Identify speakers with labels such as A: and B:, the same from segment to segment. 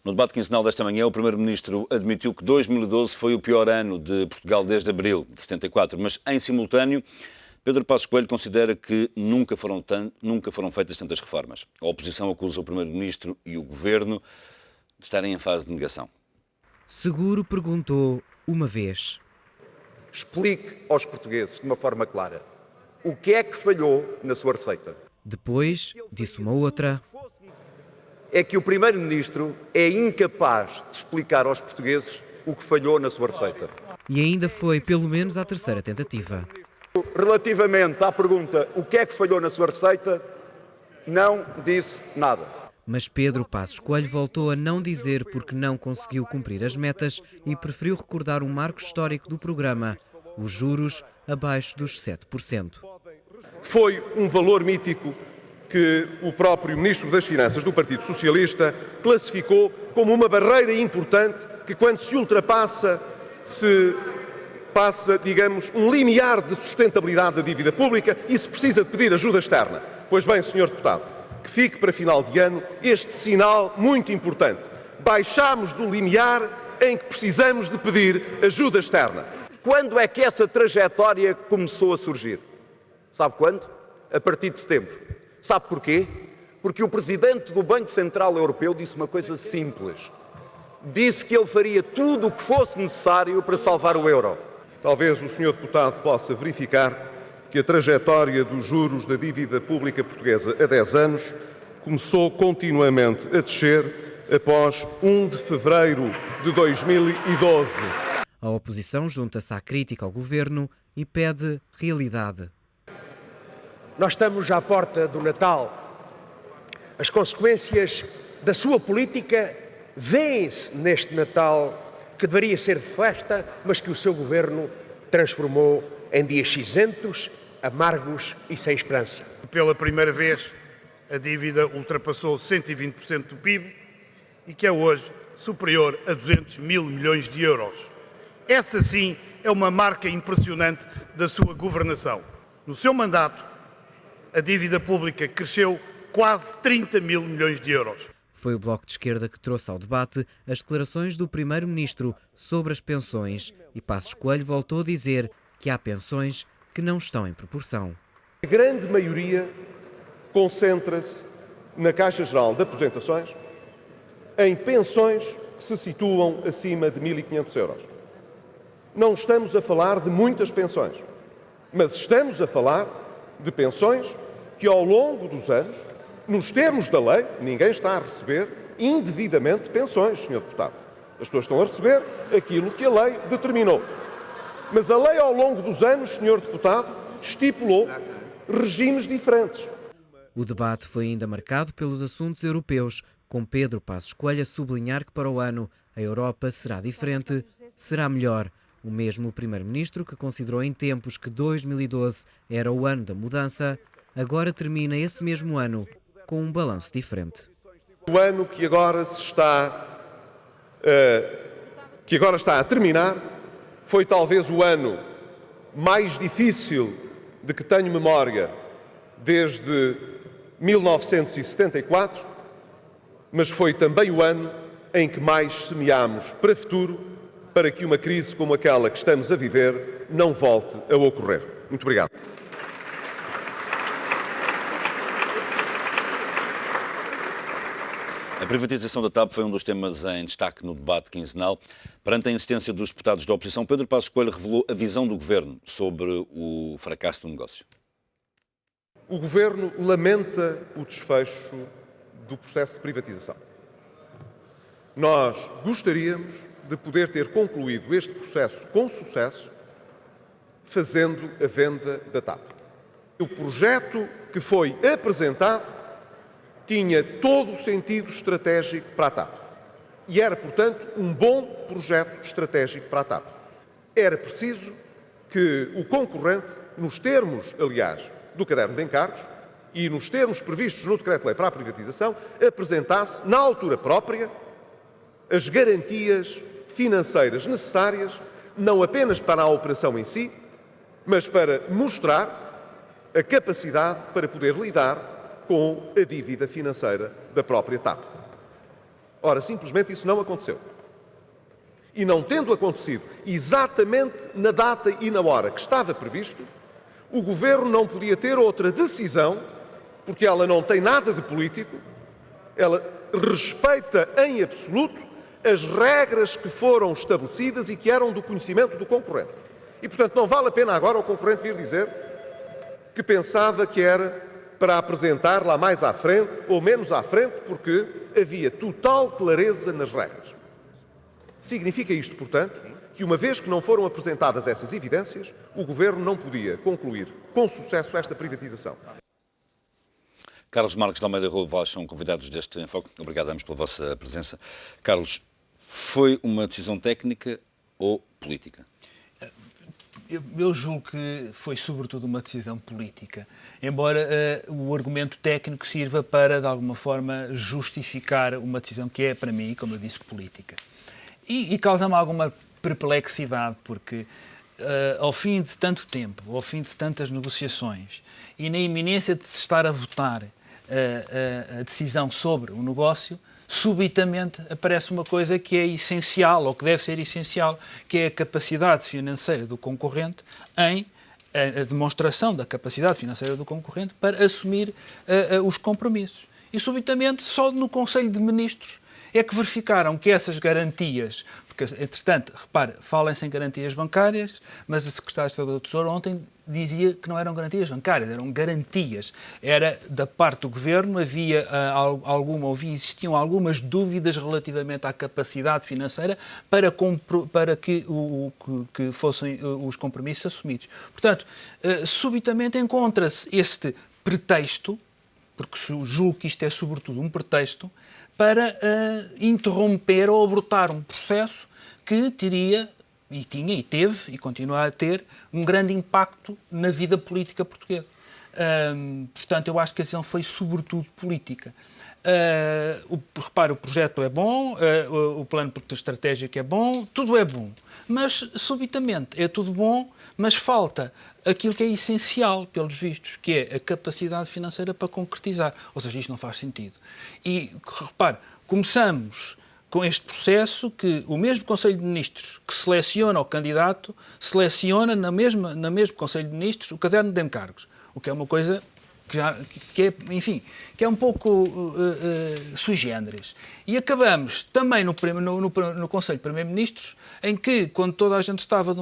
A: No debate quinzenal desta manhã, o Primeiro-Ministro admitiu que 2012 foi o pior ano de Portugal desde abril de 74, mas, em simultâneo, Pedro Passos Coelho considera que nunca foram feitas tantas reformas. A oposição acusa o Primeiro-Ministro e o Governo de estarem em fase de negação.
B: Seguro perguntou uma vez.
C: Explique aos portugueses, de uma forma clara, o que é que falhou na sua receita.
B: Depois, disse uma outra.
C: É que o Primeiro-Ministro é incapaz de explicar aos portugueses o que falhou na sua receita.
B: E ainda foi, pelo menos, à terceira tentativa.
C: Relativamente à pergunta o que é que falhou na sua receita, não disse nada.
B: Mas Pedro Passos Coelho voltou a não dizer porque não conseguiu cumprir as metas e preferiu recordar um marco histórico do programa, os juros abaixo dos 7%.
D: Foi um valor mítico que o próprio Ministro das Finanças do Partido Socialista classificou como uma barreira importante que, quando se ultrapassa, se passa, digamos, um limiar de sustentabilidade da dívida pública e se precisa de pedir ajuda externa. Pois bem, Sr. Deputado, que fique para final de ano este sinal muito importante. Baixámos do limiar em que precisamos de pedir ajuda externa.
C: Quando é que essa trajetória começou a surgir? Sabe quando? A partir de setembro. Sabe porquê? Porque o Presidente do Banco Central Europeu disse uma coisa simples. Disse que ele faria tudo o que fosse necessário para salvar o euro.
D: Talvez o Sr. Deputado possa verificar que a trajetória dos juros da dívida pública portuguesa a 10 anos começou continuamente a descer após 1 de fevereiro de 2012.
B: A oposição junta-se à crítica ao governo e pede realidade.
E: Nós estamos à porta do Natal. As consequências da sua política vêem-se neste Natal que deveria ser festa, mas que o seu governo transformou em dias cinzentos, amargos e sem esperança.
F: Pela primeira vez, a dívida ultrapassou 120% do PIB e que é hoje superior a 200 mil milhões de euros. Essa sim é uma marca impressionante da sua governação. No seu mandato, a dívida pública cresceu quase 30 mil milhões de euros.
B: Foi o Bloco de Esquerda que trouxe ao debate as declarações do Primeiro-Ministro sobre as pensões e Passos Coelho voltou a dizer que há pensões que não estão em proporção.
D: A grande maioria concentra-se na Caixa Geral de Aposentações em pensões que se situam acima de 1.500 euros. Não estamos a falar de muitas pensões, mas estamos a falar de pensões que ao longo dos anos, nos termos da lei, ninguém está a receber indevidamente pensões, Sr. Deputado. As pessoas estão a receber aquilo que a lei determinou. Mas a lei, ao longo dos anos, Sr. Deputado, estipulou regimes diferentes.
B: O debate foi ainda marcado pelos assuntos europeus, com Pedro Passos Coelho a sublinhar que para o ano a Europa será diferente, será melhor. O mesmo Primeiro-Ministro, que considerou em tempos que 2012 era o ano da mudança, agora termina esse mesmo ano com um balanço diferente.
D: O ano que agora está a terminar foi talvez o ano mais difícil de que tenho memória desde 1974, mas foi também o ano em que mais semeámos para o futuro, para que uma crise como aquela que estamos a viver não volte a ocorrer. Muito obrigado.
A: A privatização da TAP foi um dos temas em destaque no debate quinzenal. Perante a insistência dos deputados da oposição, Pedro Passos Coelho revelou a visão do Governo sobre o fracasso do negócio.
D: O Governo lamenta o desfecho do processo de privatização. Nós gostaríamos de poder ter concluído este processo com sucesso, fazendo a venda da TAP. O projeto que foi apresentado tinha todo o sentido estratégico para a TAP. E era, portanto, um bom projeto estratégico para a TAP. Era preciso que o concorrente, nos termos, aliás, do caderno de encargos e nos termos previstos no Decreto-Lei para a privatização, apresentasse, na altura própria, as garantias financeiras necessárias, não apenas para a operação em si, mas para mostrar a capacidade para poder lidar com a dívida financeira da própria TAP. Ora, simplesmente isso não aconteceu. E não tendo acontecido exatamente na data e na hora que estava previsto, o Governo não podia ter outra decisão, porque ela não tem nada de político, ela respeita em absoluto as regras que foram estabelecidas e que eram do conhecimento do concorrente. E, portanto, não vale a pena agora o concorrente vir dizer que pensava que era para apresentar lá mais à frente ou menos à frente, porque havia total clareza nas regras. Significa isto, portanto, que uma vez que não foram apresentadas essas evidências, o Governo não podia concluir com sucesso esta privatização.
A: Carlos Marques de Almeida e Raul Vaz são convidados deste Enfoque. Obrigado a ambos pela vossa presença. Carlos, foi uma decisão técnica ou política?
G: Eu julgo que foi sobretudo uma decisão política, embora o argumento técnico sirva para, de alguma forma, justificar uma decisão que é, para mim, como eu disse, política. E causa-me alguma perplexidade, porque ao fim de tanto tempo, ao fim de tantas negociações e na iminência de se estar a votar a decisão sobre o negócio, subitamente aparece uma coisa que é essencial, ou que deve ser essencial, que é a capacidade financeira do concorrente em a demonstração da capacidade financeira do concorrente para assumir os compromissos. E subitamente, só no Conselho de Ministros é que verificaram que essas garantias, porque, entretanto, repare, falam-se em garantias bancárias, mas a Secretária de Estado do Tesouro ontem dizia que não eram garantias bancárias, eram garantias. Era da parte do Governo, existiam algumas dúvidas relativamente à capacidade financeira para que fossem os compromissos assumidos. Portanto, subitamente encontra-se este pretexto, porque julgo que isto é sobretudo um pretexto, para interromper ou abortar um processo que teria, e tinha, e teve, e continua a ter, um grande impacto na vida política portuguesa. Portanto, eu acho que a decisão foi sobretudo política. Repare, o projeto é bom, o plano estratégico é bom, tudo é bom. Mas, subitamente, é tudo bom, mas falta aquilo que é essencial, pelos vistos, que é a capacidade financeira para concretizar. Ou seja, isto não faz sentido. E, repare, começamos com este processo que o mesmo Conselho de Ministros que seleciona o candidato, seleciona no mesmo Conselho de Ministros o caderno de encargos, o que é uma coisa que é um pouco sui generis. E acabamos também no Conselho de Primeiro-Ministros, em que, quando toda a gente estava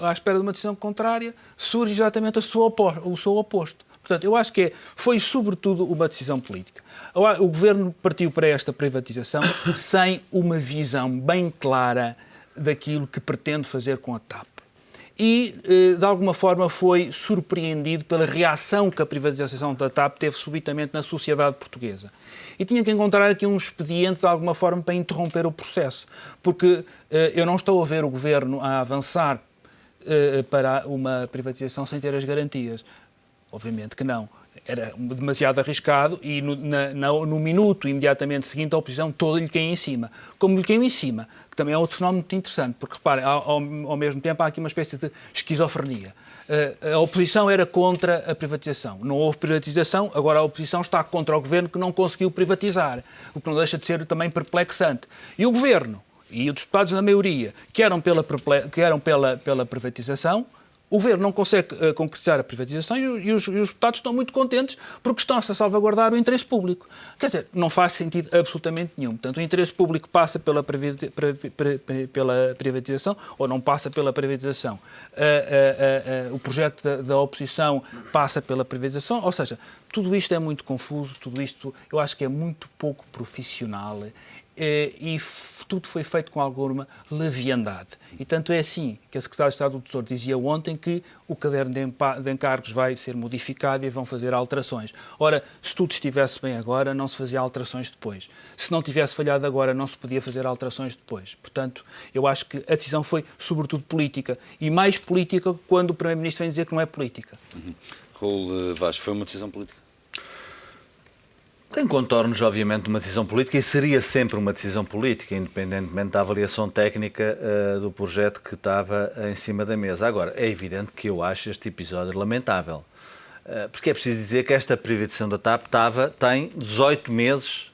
G: à espera de uma decisão contrária, surge exatamente o seu oposto. Portanto, eu acho que foi sobretudo uma decisão política. O Governo partiu para esta privatização sem uma visão bem clara daquilo que pretende fazer com a TAP. E, de alguma forma, foi surpreendido pela reação que a privatização da TAP teve subitamente na sociedade portuguesa. E tinha que encontrar aqui um expediente, de alguma forma, para interromper o processo. Porque eu não estou a ver o Governo a avançar para uma privatização sem ter as garantias. Obviamente que não. Era demasiado arriscado e no minuto imediatamente seguinte a oposição toda lhe caiu em cima. Como lhe caiu em cima, que também é outro fenómeno muito interessante, porque, repare, ao mesmo tempo há aqui uma espécie de esquizofrenia. A oposição era contra a privatização. Não houve privatização, agora a oposição está contra o Governo que não conseguiu privatizar, o que não deixa de ser também perplexante. E o Governo e os deputados da maioria que eram pela privatização, o Governo não consegue concretizar a privatização e os deputados estão muito contentes porque estão-se a salvaguardar o interesse público. Quer dizer, não faz sentido absolutamente nenhum. Portanto, o interesse público passa pela privatização ou não passa pela privatização. O projeto da oposição passa pela privatização. Ou seja, tudo isto é muito confuso, tudo isto eu acho que é muito pouco profissional e tudo foi feito com alguma leviandade. E tanto é assim que a Secretária de Estado do Tesouro dizia ontem que o caderno de encargos vai ser modificado e vão fazer alterações. Ora, se tudo estivesse bem agora, não se fazia alterações depois. Se não tivesse falhado agora, não se podia fazer alterações depois. Portanto, eu acho que a decisão foi, sobretudo, política. E mais política quando o Primeiro-Ministro vem dizer que não é política.
A: Raul Vaz, foi uma decisão política?
H: Tem contornos, obviamente, de uma decisão política e seria sempre uma decisão política, independentemente da avaliação técnica do projeto que estava em cima da mesa. Agora, é evidente que eu acho este episódio lamentável, porque é preciso dizer que esta privatização da TAP tem 18 meses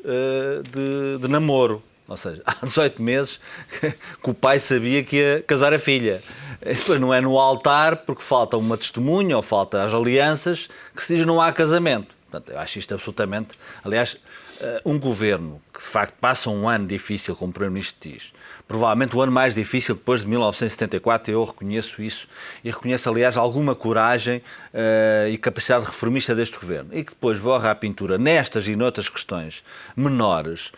H: de namoro, Ou seja, há 18 meses que o pai sabia que ia casar a filha. E depois não é no altar porque falta uma testemunha ou falta as alianças que se diz não há casamento. Portanto, eu acho isto absolutamente... Aliás, um governo que de facto passa um ano difícil, como o Primeiro-Ministro diz, provavelmente o ano mais difícil depois de 1974, eu reconheço isso, e reconheço, aliás, alguma coragem e capacidade reformista deste governo, e que depois borra a pintura nestas e noutras questões menores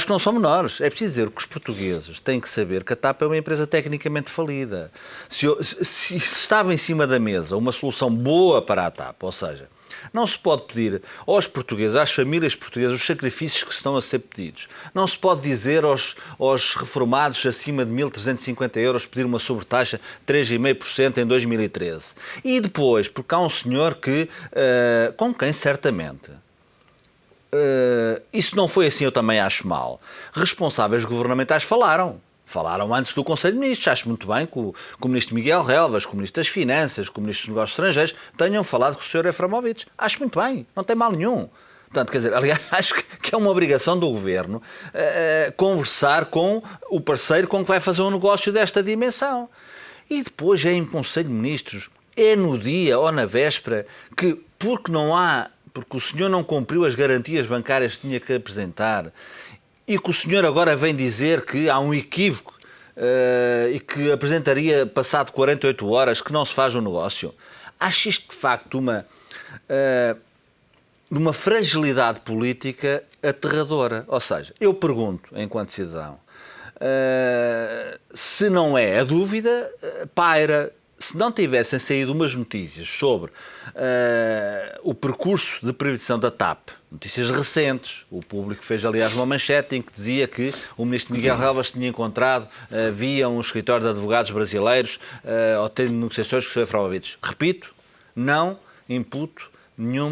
H: que não são menores. É preciso dizer que os portugueses têm que saber que a TAP é uma empresa tecnicamente falida. Se estava em cima da mesa uma solução boa para a TAP, ou seja, não se pode pedir aos portugueses, às famílias portuguesas, os sacrifícios que estão a ser pedidos. Não se pode dizer aos reformados acima de 1.350 euros pedir uma sobretaxa de 3,5% em 2013. E depois, porque há um senhor que, com quem certamente... isso não foi assim, eu também acho mal. Responsáveis governamentais falaram antes do Conselho de Ministros. Acho muito bem que o Ministro Miguel Relvas, o Ministro das Finanças, o Ministro dos Negócios Estrangeiros tenham falado com o Sr. Eframovich. Acho muito bem, não tem mal nenhum. Portanto, quer dizer, aliás, acho que é uma obrigação do Governo conversar com o parceiro com que vai fazer um negócio desta dimensão. E depois é em Conselho de Ministros, é no dia ou na véspera que, porque o senhor não cumpriu as garantias bancárias que tinha que apresentar, e que o senhor agora vem dizer que há um equívoco e que apresentaria passado 48 horas que não se faz o negócio. Acho isto, de facto, uma fragilidade política aterradora. Ou seja, eu pergunto, enquanto cidadão, se não é a dúvida, paira. Se não tivessem saído umas notícias sobre o percurso de privatização da TAP, notícias recentes, o Público fez, aliás, uma manchete em que dizia que o Ministro Miguel Relvas tinha encontrado via um escritório de advogados brasileiros ou tendo negociações com o Sr. Eframovich. Repito, não imputo nenhum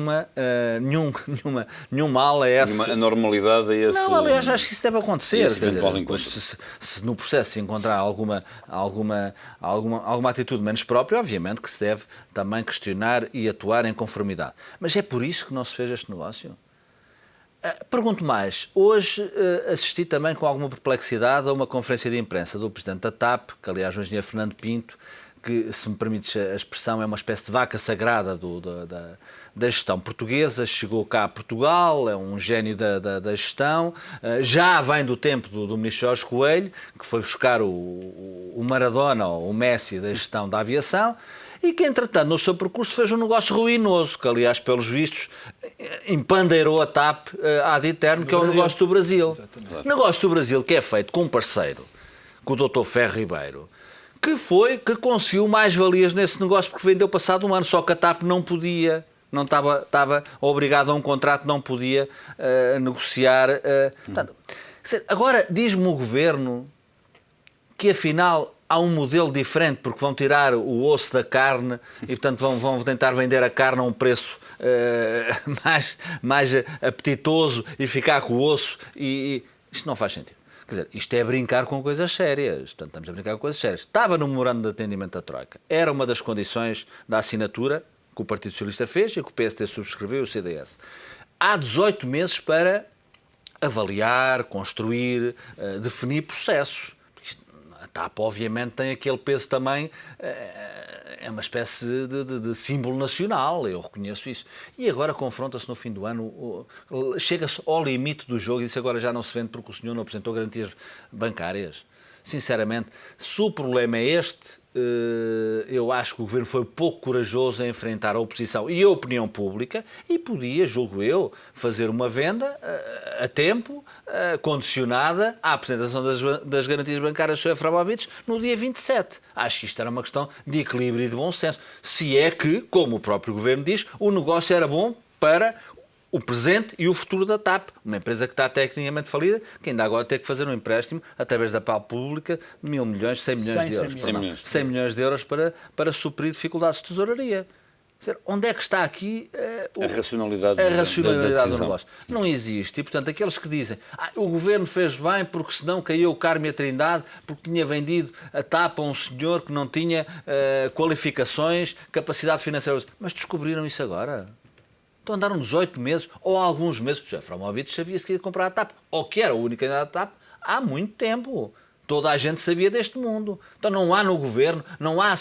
H: mal a essa...
A: Nenhuma anormalidade a esse...
H: Não, aliás, acho que isso deve acontecer. Se no processo se encontrar alguma atitude menos própria, obviamente que se deve também questionar e atuar em conformidade. Mas é por isso que não se fez este negócio? Pergunto mais. Hoje assisti também com alguma perplexidade a uma conferência de imprensa do Presidente da TAP, que aliás o engenheiro Fernando Pinto, que, se me permites a expressão, é uma espécie de vaca sagrada da gestão portuguesa, chegou cá a Portugal, é um gênio da gestão, já vem do tempo do Ministro Jorge Coelho, que foi buscar o Maradona, ou o Messi da gestão da aviação, e que, entretanto, no seu percurso fez um negócio ruinoso, que, aliás, pelos vistos, empandeirou a TAP ad eterno, que é o negócio do Brasil. O negócio do Brasil, que é feito com um parceiro, com o Dr. Ferro Ribeiro, que conseguiu mais valias nesse negócio porque vendeu passado um ano, só que a TAP não podia, não estava obrigado a um contrato, não podia negociar. Agora diz-me o Governo que afinal há um modelo diferente porque vão tirar o osso da carne e portanto vão tentar vender a carne a um preço mais apetitoso e ficar com o osso e isto não faz sentido. Quer dizer, isto é brincar com coisas sérias. Portanto, estamos a brincar com coisas sérias. Estava no memorando de atendimento da Troika. Era uma das condições da assinatura que o Partido Socialista fez e que o PSD subscreveu e o CDS. Há 18 meses para avaliar, construir, definir processos. A TAP, obviamente, tem aquele peso também, é uma espécie de símbolo nacional, eu reconheço isso. E agora confronta-se no fim do ano, chega-se ao limite do jogo e diz agora já não se vende porque o senhor não apresentou garantias bancárias. Sinceramente, se o problema é este, eu acho que o Governo foi pouco corajoso em enfrentar a oposição e a opinião pública e podia, julgo eu, fazer uma venda a tempo, condicionada à apresentação das garantias bancárias do Sr. Eframovich no dia 27. Acho que isto era uma questão de equilíbrio e de bom senso. Se é que, como o próprio Governo diz, o negócio era bom para o presente e o futuro da TAP, uma empresa que está tecnicamente falida, que ainda agora tem que fazer um empréstimo através da PAL pública de 1.000 milhões, 100 milhões de euros. 100 milhões de euros para suprir dificuldades de tesouraria. Dizer, onde é que está aqui
A: a racionalidade
H: do negócio? Não existe. E, portanto, aqueles que dizem o Governo fez bem porque senão caiu o Carme e a Trindade porque tinha vendido a TAP a um senhor que não tinha qualificações, capacidade financeira. Mas descobriram isso agora? Então andaram 18 meses ou alguns meses. O José Abramovich sabia-se que ia comprar a TAP, ou que era o único candidato à TAP, há muito tempo. Toda a gente sabia deste mundo. Então não há no governo, não há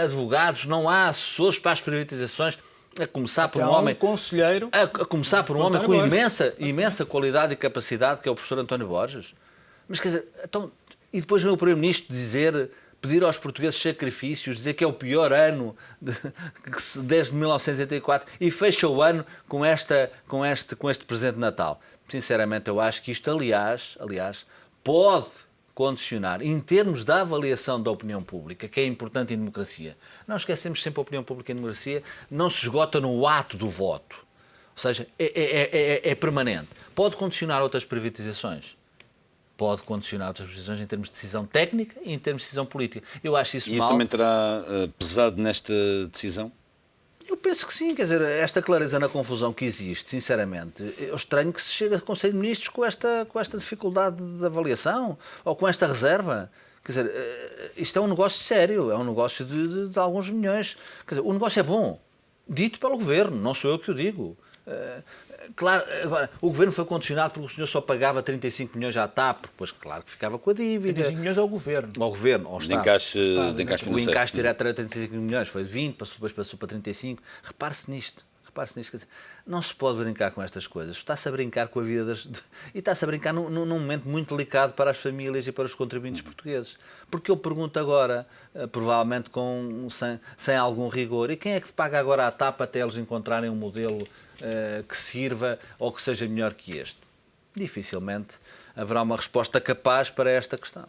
H: advogados, não há assessores para as privatizações, a começar por um homem,
G: conselheiro,
H: a começar por um homem com imensa qualidade e capacidade, que é o professor António Borges. Mas quer dizer, então, e depois vem o Primeiro-Ministro pedir aos portugueses sacrifícios, dizer que é o pior ano desde 1984 e fecha o ano com este presente de Natal. Sinceramente, eu acho que isto, aliás, pode condicionar, em termos da avaliação da opinião pública, que é importante em democracia. Não esquecemos sempre a opinião pública em democracia, não se esgota no ato do voto. Ou seja, é permanente. Pode condicionar outras privatizações. Pode condicionar outras privatizações em termos de decisão técnica e em termos de decisão política. Eu acho isso mal.
A: E isso também terá pesado nesta decisão?
H: Eu penso que sim, quer dizer, esta clareza na confusão que existe, sinceramente, eu estranho que se chegue a Conselho de Ministros com esta dificuldade de avaliação ou com esta reserva. Quer dizer, isto é um negócio sério, é um negócio de alguns milhões. Quer dizer, o negócio é bom, dito pelo Governo, não sou eu que o digo. Claro, agora, o Governo foi condicionado porque o senhor só pagava 35 milhões à TAP, pois claro que ficava com a dívida.
G: 35 milhões ao Governo.
H: Ao Governo, ao
A: De
H: Estado.
A: encaixe financeiro.
H: O encaixe direto era 35 milhões, foi de 20, depois passou para 35. Repare-se nisto. Quer dizer, não se pode brincar com estas coisas. Está-se a brincar com a vida e está-se a brincar num momento muito delicado para as famílias e para os contribuintes portugueses. Porque eu pergunto agora, provavelmente sem algum rigor, e quem é que paga agora a TAP até eles encontrarem um modelo que sirva ou que seja melhor que este? Dificilmente haverá uma resposta capaz para esta questão.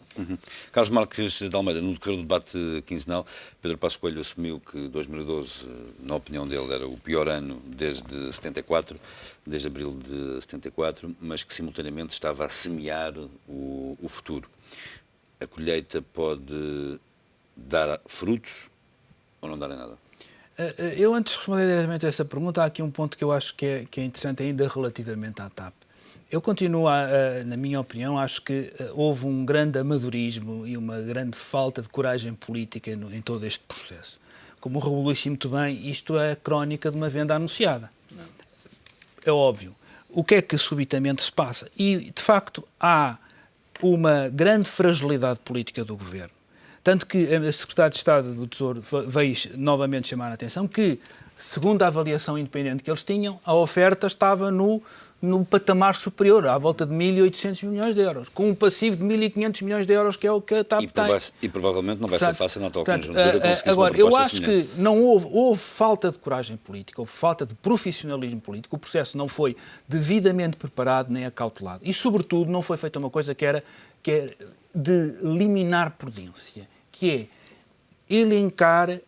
A: Carlos Marques de Almeida, no decorrer do debate quinzenal, Pedro Passos Coelho assumiu que 2012, na opinião dele, era o pior ano desde 74, desde abril de 74, mas que simultaneamente estava a semear o futuro. A colheita pode dar frutos ou não dar em nada?
G: Eu, antes de responder diretamente a essa pergunta, há aqui um ponto que eu acho que é interessante ainda relativamente à TAP. Eu continuo, na minha opinião, acho que houve um grande amadorismo e uma grande falta de coragem política em todo este processo. Como o Raul disse muito bem, isto é a crónica de uma venda anunciada. É óbvio. O que é que subitamente se passa? E, de facto, há uma grande fragilidade política do Governo. Tanto que a Secretária de Estado do Tesouro veio novamente chamar a atenção que, segundo a avaliação independente que eles tinham, a oferta estava no patamar superior, à volta de 1.800 milhões de euros, com um passivo de 1.500 milhões de euros, que é o que a TAP tem.
A: E provavelmente não vai ser fácil na atual conjuntura conseguir
G: agora,
A: uma proposta
G: eu acho
A: semelhante.
G: que não houve falta de coragem política, houve falta de profissionalismo político, o processo não foi devidamente preparado nem acautelado e, sobretudo, não foi feita uma coisa que é de liminar prudência, que é elencar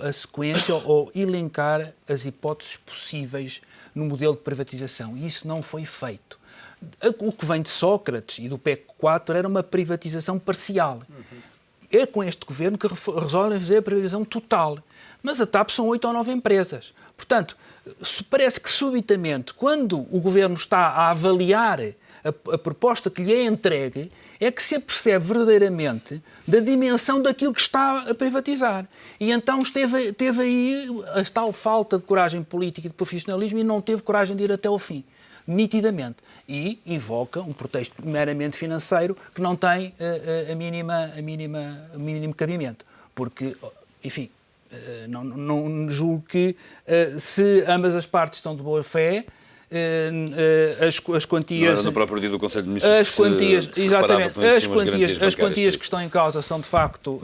G: a sequência ou elencar as hipóteses possíveis no modelo de privatização. E isso não foi feito. O que vem de Sócrates e do PEC 4 era uma privatização parcial. É com este governo que resolvem fazer a privatização total. Mas a TAP são 8 ou 9 empresas. Portanto, parece que subitamente, quando o governo está a avaliar a proposta que lhe é entregue, é que se apercebe verdadeiramente da dimensão daquilo que está a privatizar. E então teve aí a tal falta de coragem política e de profissionalismo e não teve coragem de ir até ao fim, nitidamente. E invoca um pretexto meramente financeiro que não tem o mínimo cabimento. Porque, enfim, não julgo que se ambas as partes estão de boa fé, as quantias...
A: Não era no próprio dia do Conselho de Ministros
G: as quantias, exatamente, as quantias
A: que
G: estão em causa são de facto,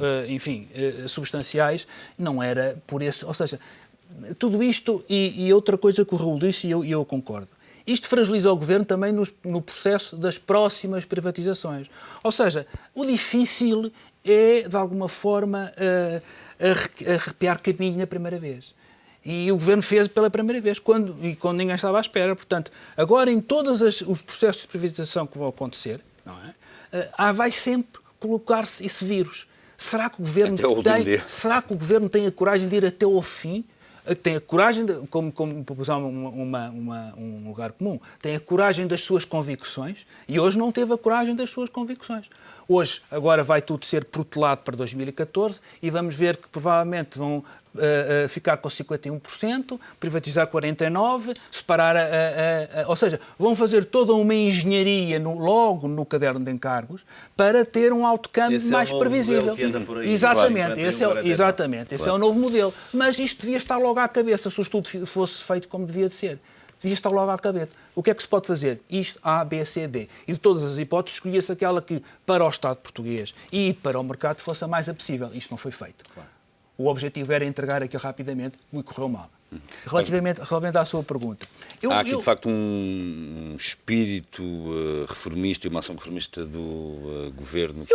G: substanciais, não era por esse... Ou seja, tudo isto e outra coisa que o Raul disse e eu concordo. Isto fragiliza o Governo também no processo das próximas privatizações. Ou seja, o difícil é, de alguma forma, arrepiar caminho na primeira vez. E o Governo fez pela primeira vez, quando ninguém estava à espera. Portanto, agora em todos os processos de privatização que vão acontecer, não é? Vai sempre colocar-se esse vírus. Será que o Governo tem a coragem de ir até ao fim? Tem a coragem, como para usar um lugar comum, tem a coragem das suas convicções e hoje não teve a coragem das suas convicções. Hoje, agora vai tudo ser protelado para 2014 e vamos ver que provavelmente vão ficar com 51%, privatizar 49%, separar ou seja, vão fazer toda uma engenharia logo no caderno de encargos para ter um outcome mais previsível. Exatamente, esse é o novo modelo. Mas isto devia estar logo à cabeça, se o estudo fosse feito como devia de ser. Devia estar logo à cabeça. O que é que se pode fazer? Isto, A, B, C, D. E de todas as hipóteses, escolhia-se aquela que, para o Estado português e para o mercado, fosse a mais apetecível. Isto não foi feito. Claro. O objetivo era entregar aquilo rapidamente e correu mal. Relativamente à sua pergunta.
A: Há aqui, de facto, um espírito reformista e uma ação reformista do governo.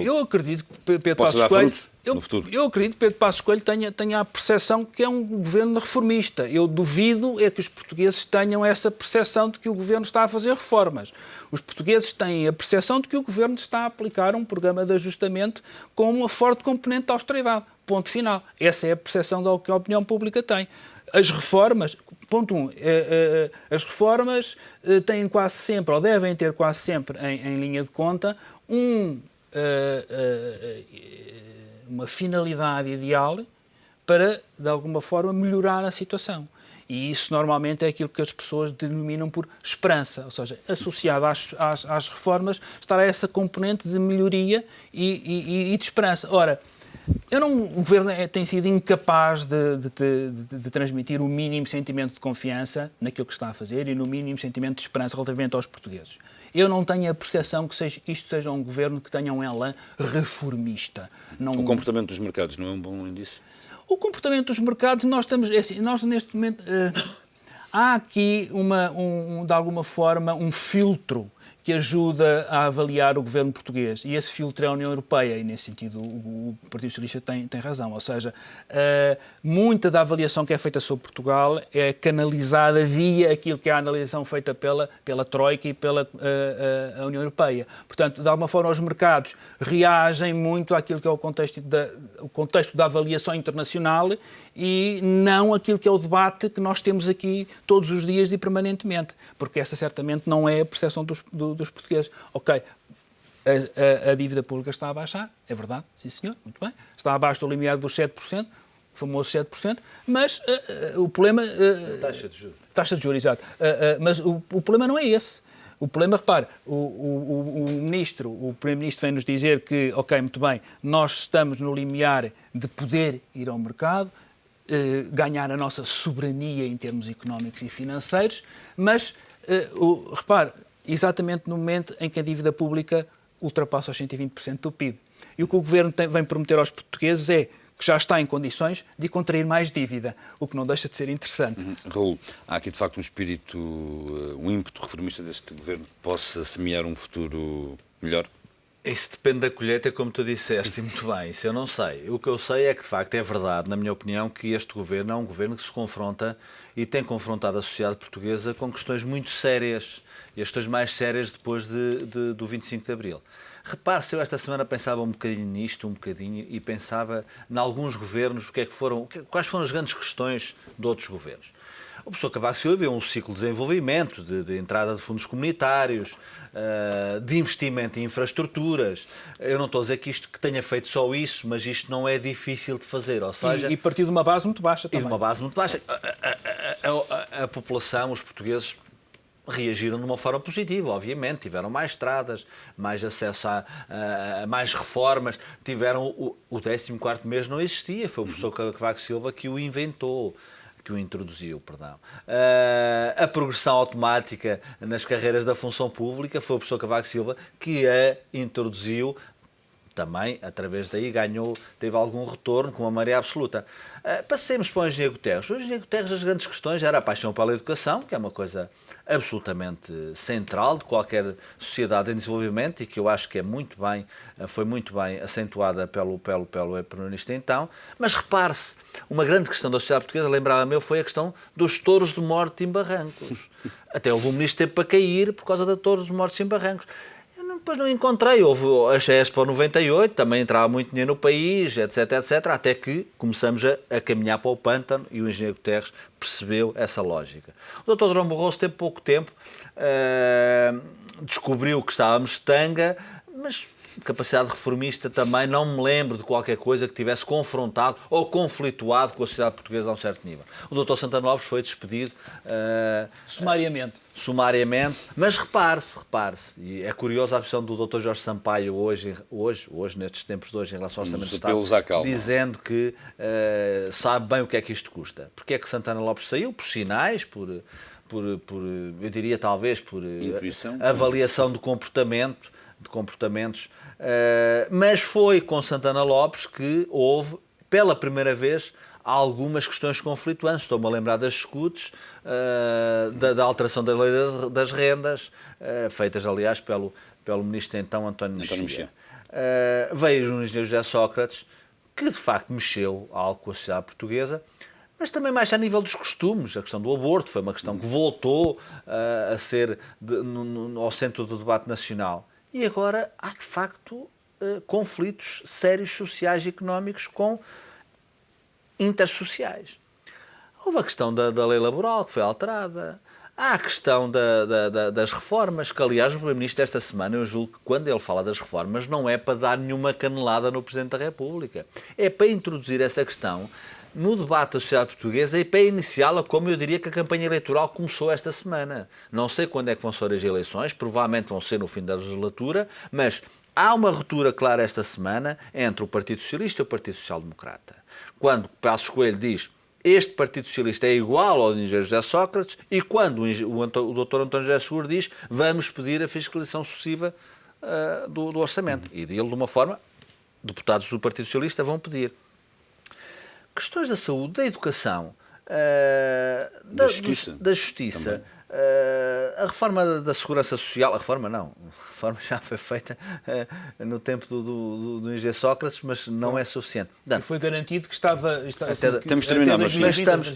G: Eu acredito que Pedro
A: Passos Coelho... No futuro.
G: Eu acredito que Pedro Passos Coelho tenha a percepção que é um governo reformista. Eu duvido é que os portugueses tenham essa percepção de que o governo está a fazer reformas. Os portugueses têm a percepção de que o governo está a aplicar um programa de ajustamento com uma forte componente de austeridade. Ponto final. Essa é a percepção que a opinião pública tem. As reformas, ponto 1, as reformas têm quase sempre, ou devem ter quase sempre em linha de conta, uma finalidade ideal para, de alguma forma, melhorar a situação. E isso, normalmente, é aquilo que as pessoas denominam por esperança. Ou seja, associado às reformas, estará essa componente de melhoria e de esperança. Ora, o governo tem sido incapaz de transmitir o mínimo sentimento de confiança naquilo que está a fazer e no mínimo sentimento de esperança relativamente aos portugueses. Eu não tenho a percepção que isto seja um governo que tenha um elan reformista.
A: O comportamento dos mercados não é um bom indício?
G: O comportamento dos mercados, nós neste momento, há aqui, de alguma forma, um filtro que ajuda a avaliar o governo português. E esse filtro é a União Europeia, e nesse sentido o Partido Socialista tem razão. Ou seja, muita da avaliação que é feita sobre Portugal é canalizada via aquilo que é a analisação feita pela Troika e pela a União Europeia. Portanto, de alguma forma, os mercados reagem muito àquilo que é o contexto da avaliação internacional e não aquilo que é o debate que nós temos aqui todos os dias e permanentemente, porque essa certamente não é a percepção dos portugueses. Ok, a dívida pública está a baixar, é verdade, sim senhor, muito bem, está abaixo do limiar dos 7%, o famoso 7%, mas o problema... Taxa de juros, exato. Mas o problema não é esse. O problema, repare, o Primeiro-Ministro vem-nos dizer que, ok, muito bem, nós estamos no limiar de poder ir ao mercado, ganhar a nossa soberania em termos económicos e financeiros, mas, repare, exatamente no momento em que a dívida pública ultrapassa os 120% do PIB. E o que o Governo vem prometer aos portugueses é que já está em condições de contrair mais dívida, o que não deixa de ser interessante.
A: Raul, há aqui de facto um espírito, um ímpeto reformista deste Governo que possa semear um futuro melhor?
H: Isso depende da colheita, como tu disseste, e muito bem, isso eu não sei. O que eu sei é que, de facto, é verdade, na minha opinião, que este governo é um governo que se confronta e tem confrontado a sociedade portuguesa com questões muito sérias, e as questões mais sérias depois do 25 de Abril. Repare-se, eu esta semana pensava um bocadinho, e pensava em alguns governos, quais foram as grandes questões de outros governos. O professor Cavaco Silva viu um ciclo de desenvolvimento, de entrada de fundos comunitários, de investimento em infraestruturas. Eu não estou a dizer que tenha feito só isso, mas isto não é difícil de fazer. Ou seja,
G: e partiu de uma base muito baixa também.
H: E de uma base muito baixa. A população, os portugueses, reagiram de uma forma positiva, obviamente. Tiveram mais estradas, mais acesso a mais reformas. Tiveram o 14º mês não existia. Foi o professor Cavaco Silva que o inventou. Que o introduziu, perdão. A progressão automática nas carreiras da função pública foi o professor Cavaco Silva que a introduziu, também, através daí, teve algum retorno com a maioria absoluta. Passemos para o Engenheiro Guterres. O Engenheiro Guterres, as grandes questões era a paixão pela educação, que é uma coisa absolutamente central de qualquer sociedade em desenvolvimento e que eu acho que foi muito bem acentuada pelo Primeiro-Ministro então. Mas repare-se, uma grande questão da sociedade portuguesa, lembrava-me, foi a questão dos touros de morte em barrancos. Até houve um ministro que teve para cair por causa de touros de mortes em barrancos. depois não encontrei. Houve a Expo 98, também entrava muito dinheiro no país, etc, etc, até que começamos a caminhar para o pântano e o engenheiro Guterres percebeu essa lógica. O Dr. Durão Barroso teve pouco tempo, descobriu que estávamos de tanga, mas capacidade reformista também, não me lembro de qualquer coisa que tivesse confrontado ou conflituado com a sociedade portuguesa a um certo nível. O Dr. Santana Lopes foi despedido sumariamente, mas repare-se, e é curiosa a posição do Dr. Jorge Sampaio hoje, nestes tempos de hoje, em relação ao Orçamento de Estado, dizendo que sabe bem o que é que isto custa. Porque é que Santana Lopes saiu? Por sinais, eu diria talvez por
A: intuição,
H: avaliação de comportamentos, mas foi com Santana Lopes que houve, pela primeira vez, algumas questões conflituantes. Estou-me a lembrar das escutes, da alteração da lei das rendas, feitas, aliás, pelo ministro então, António Mexia. Veio o engenheiro José Sócrates, que de facto mexeu algo com a sociedade portuguesa, mas também mais a nível dos costumes. A questão do aborto foi uma questão que voltou a ser ao centro do debate nacional. E agora há, de facto, conflitos sérios sociais e económicos com intersociais. Houve a questão da lei laboral, que foi alterada. Há a questão das reformas, que, aliás, o Primeiro-Ministro esta semana, eu julgo que quando ele fala das reformas, não é para dar nenhuma canelada no Presidente da República. É para introduzir essa questão no debate da sociedade portuguesa e para iniciá-la, como eu diria que a campanha eleitoral começou esta semana. Não sei quando é que vão ser as eleições, provavelmente vão ser no fim da legislatura, mas há uma ruptura clara esta semana entre o Partido Socialista e o Partido Social Democrata. Quando Passos Coelho diz este Partido Socialista é igual ao engenheiro José Sócrates, e quando o Dr. António José Seguro diz vamos pedir a fiscalização sucessiva do orçamento. E dele, de uma forma, deputados do Partido Socialista vão pedir. Questões da saúde, da educação, da justiça, a reforma da segurança social, a reforma já foi feita no tempo do engenheiro Sócrates, mas não é suficiente.
G: E foi garantido que estava
A: temos de terminar, mas
H: estamos.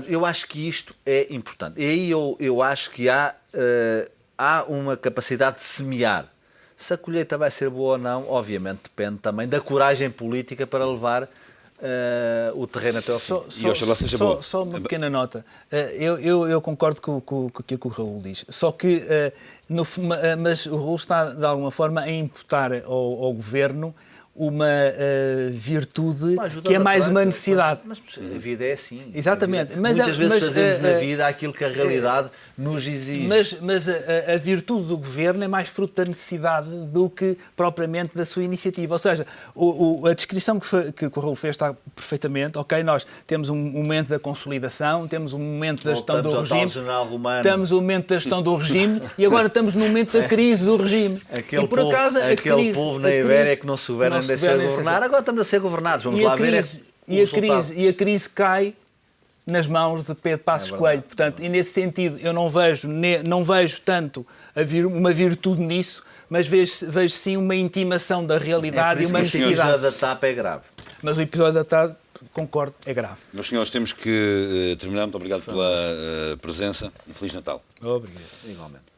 H: Eu acho que isto é importante. E aí eu acho que há uma capacidade de semear. Se a colheita vai ser boa ou não, obviamente depende também da coragem política para levar o terreno até ao fim.
A: E oxalá seja boa.
G: Só uma pequena nota. Eu concordo com aquilo que o Raul diz. Só que, mas o Raul está, de alguma forma, a imputar ao Governo uma virtude que é mais uma necessidade.
H: Mas a vida é assim.
G: Exatamente.
H: Muitas vezes fazemos na vida aquilo que a realidade nos exige.
G: Mas a virtude do Governo é mais fruto da necessidade do que propriamente da sua iniciativa. Ou seja, a descrição que o Raul fez está perfeitamente. Ok, nós temos um momento da consolidação, temos um momento da gestão do regime, temos um momento da gestão do regime e agora estamos no momento da crise do regime.
H: Aquele povo na Ibéria que não se governa deixar governar, agora estamos a ser governados. Vamos lá ver.
G: E a crise cai nas mãos de Pedro Passos Coelho. Portanto, e nesse sentido, eu não vejo tanto uma virtude nisso, mas vejo sim uma intimação da realidade e uma necessidade.
H: O episódio da TAP é grave.
G: Mas o episódio da TAP, concordo, é grave.
A: Meus senhores, temos que terminar. Muito obrigado pela presença. Um Feliz Natal.
G: Obrigado.
H: Igualmente.